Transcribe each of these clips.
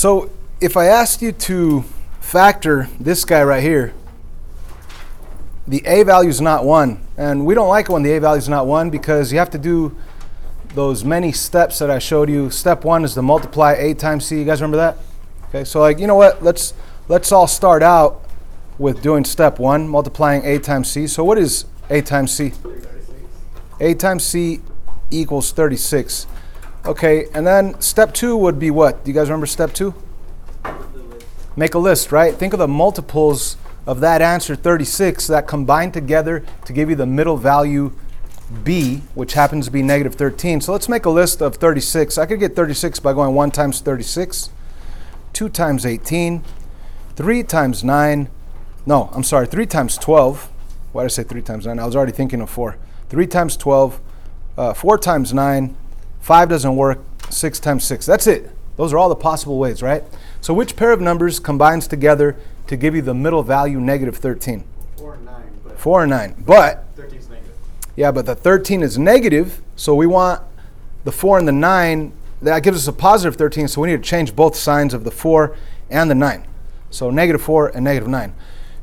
So if I asked you to factor this guy right here, the a value is not 1. And we don't like it when the a value is not 1 because you have to do those many steps that I showed you. Step 1 is to multiply a times c. You guys remember that? Okay, so like, you know what? Let's all start out with doing step 1, multiplying a times c. So what is a times c? 36. A times c equals 36. Okay, and then step 2 would be what? Do you guys remember step 2? Make a list, right? Think of the multiples of that answer, 36, that combine together to give you the middle value b, which happens to be negative 13. So let's make a list of 36. I could get 36 by going 1 times 36, 2 times 18, 3 times 9. No, I'm sorry, 3 times 12. Why did I say 3 times 9? I was already thinking of 4. 3 times 12, 4 times 9, 5 doesn't work, 6 times 6. That's it. Those are all the possible ways, right? So which pair of numbers combines together to give you the middle value, negative 13? 4 and 9. 4 and 9. But 13 is negative. Yeah, but the 13 is negative, so we want the 4 and the 9. That gives us a positive 13, so we need to change both signs of the 4 and the 9. So negative 4 and negative 9.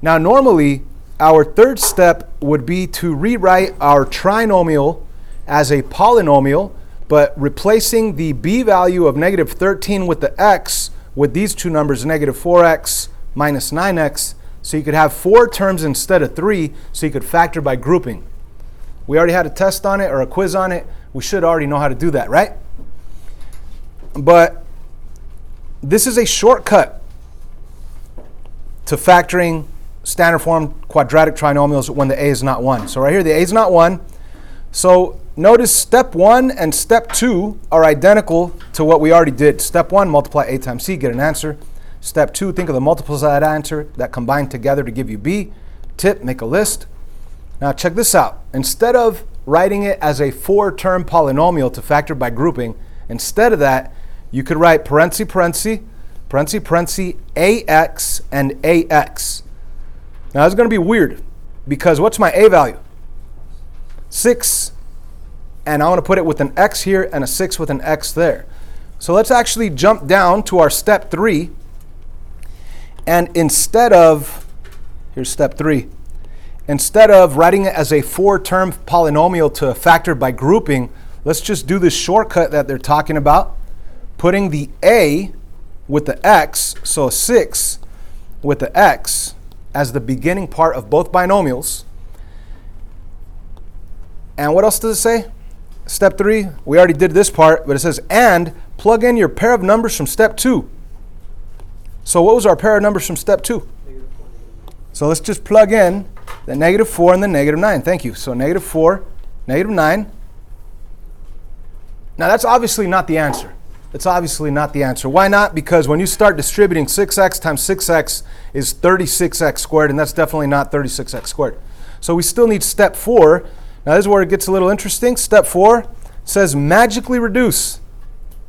Now normally, our third step would be to rewrite our trinomial as a polynomial, but replacing the b value of negative 13 with the x with these two numbers, negative 4x minus 9x, so you could have 4 terms instead of 3, so you could factor by grouping. We already had a test on it or a quiz on it. We should already know how to do that, right? But this is a shortcut to factoring standard form quadratic trinomials when the a is not 1. So right here, the a is not 1. So notice step 1 and step 2 are identical to what we already did. Step 1, multiply a times c, get an answer. Step 2, think of the multiples of that answer that combine together to give you b. Tip, make a list. Now check this out. Instead of writing it as a 4-term polynomial to factor by grouping, instead of that, you could write parenthesis, parenthesis, parenthesis, parenthesis, ax and ax. Now it's going to be weird because what's my a value? 6, and I want to put it with an x here and a 6 with an x there. So let's actually jump down to our step 3, and instead of, here's step 3, instead of writing it as a 4-term polynomial to factor by grouping, let's just do this shortcut that they're talking about, putting the a with the x, so 6 with the x as the beginning part of both binomials. And what else does it say? Step 3, we already did this part, but it says, and plug in your pair of numbers from step 2. So what was our pair of numbers from step 2? So let's just plug in the negative 4 and the negative 9. Thank you. So negative 4, negative 9. Now that's obviously not the answer. It's obviously not the answer. Why not? Because when you start distributing 6x times 6x is 36x squared, and that's definitely not 36x squared. So we still need step 4. Now this is where it gets a little interesting. Step 4 says magically reduce.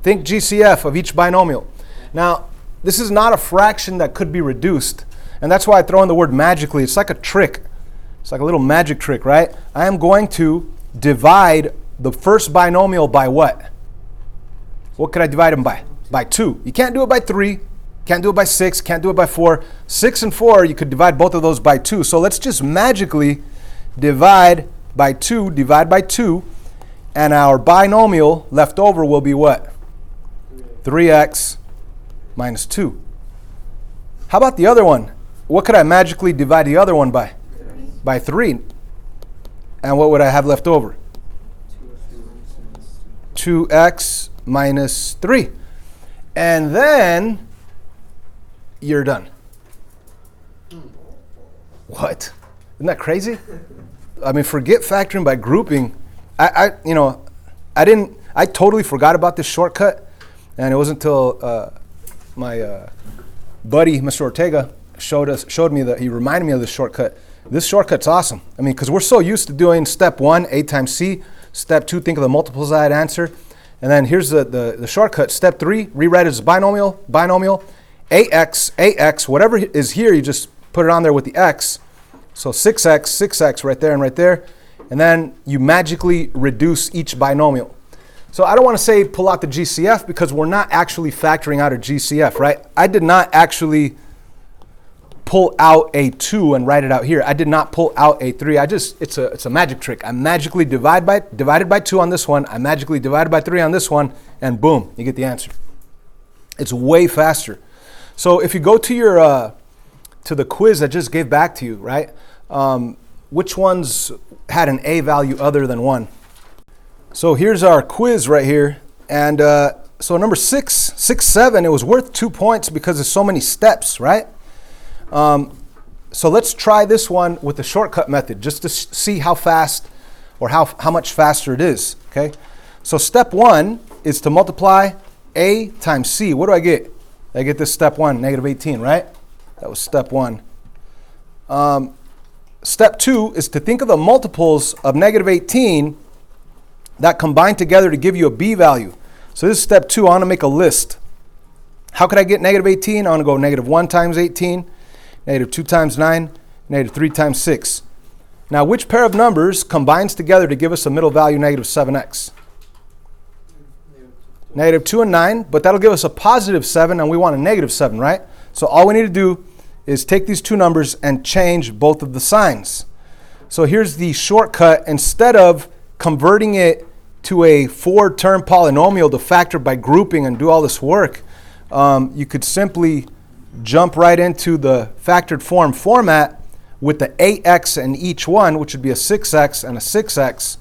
Think GCF of each binomial. Now this is not a fraction that could be reduced, and that's why I throw in the word magically. It's like a trick. It's like a little magic trick, right? I am going to divide the first binomial by what? What could I divide them by? By 2. You can't do it by 3. Can't do it by 6. Can't do it by 4. 6 and 4, you could divide both of those by 2. So let's just magically divide by 2, divide by 2, and our binomial left over will be what? 3x minus 2. How about the other one? What could I magically divide the other one by? By 3. And what would I have left over? 2x minus 3. And then you're done. What? Isn't that crazy? I mean, forget factoring by grouping. I totally forgot about this shortcut, and it wasn't until my buddy, Mr. Ortega, showed me that he reminded me of this shortcut. This shortcut's awesome. I mean, because we're so used to doing step 1, a times c. Step 2, think of the multiples of that answer. And then here's the shortcut. Step 3, rewrite it as binomial, ax, whatever is here, you just put it on there with the x. So 6x right there and right there. And then you magically reduce each binomial. So I don't want to say pull out the GCF because we're not actually factoring out a GCF, right? I did not actually pull out a 2 and write it out here. I did not pull out a 3. It's a magic trick. I magically divided by 2 on this one. I magically divided by 3 on this one, and boom, you get the answer. It's way faster. So if you go to your to the quiz I just gave back to you, right? Which ones had an A value other than 1? So here's our quiz right here. And so number 6, 7, it was worth 2 points because there's so many steps, right? So let's try this one with the shortcut method just to see how fast or how much faster it is, okay? So step 1 is to multiply A times C. What do I get? I get this step 1, negative 18, right? That was step 1. Step 2 is to think of the multiples of negative 18 that combine together to give you a B value. So this is step 2. I want to make a list. How could I get negative 18? I want to go negative 1 times 18, negative 2 times 9, negative 3 times 6. Now, which pair of numbers combines together to give us a middle value, negative 7x? Negative 2 and 9, but that'll give us a positive 7, and we want a negative 7, right? So all we need to do is take these two numbers and change both of the signs. So here's the shortcut. Instead of converting it to a 4-term polynomial to factor by grouping and do all this work, you could simply jump right into the factored form format with the ax in each one, which would be a 6x and a 6x.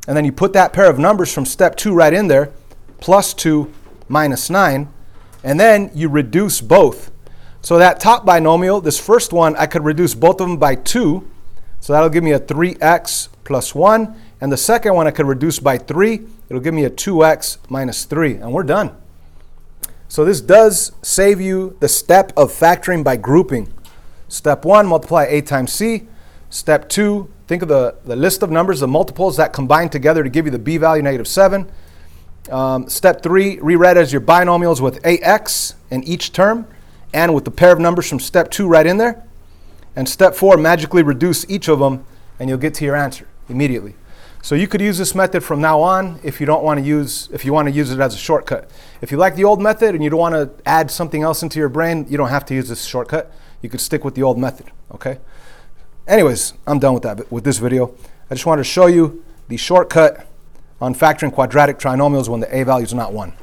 And then you put that pair of numbers from step 2 right in there, plus 2 minus 9, and then you reduce both. So that top binomial, this first one, I could reduce both of them by 2. So that'll give me a 3x plus 1. And the second one I could reduce by 3. It'll give me a 2x minus 3. And we're done. So this does save you the step of factoring by grouping. Step 1, multiply A times C. Step 2, think of the list of numbers, the multiples that combine together to give you the B value, negative 7. Step 3, rewrite as your binomials with ax in each term and with the pair of numbers from step 2 right in there. And step 4, magically reduce each of them and you'll get to your answer immediately. So you could use this method from now on if you want to use it as a shortcut. If you like the old method and you don't want to add something else into your brain, you don't have to use this shortcut. You could stick with the old method, okay? Anyways, I'm done with this video. I just wanted to show you the shortcut on factoring quadratic trinomials when the A value is not 1.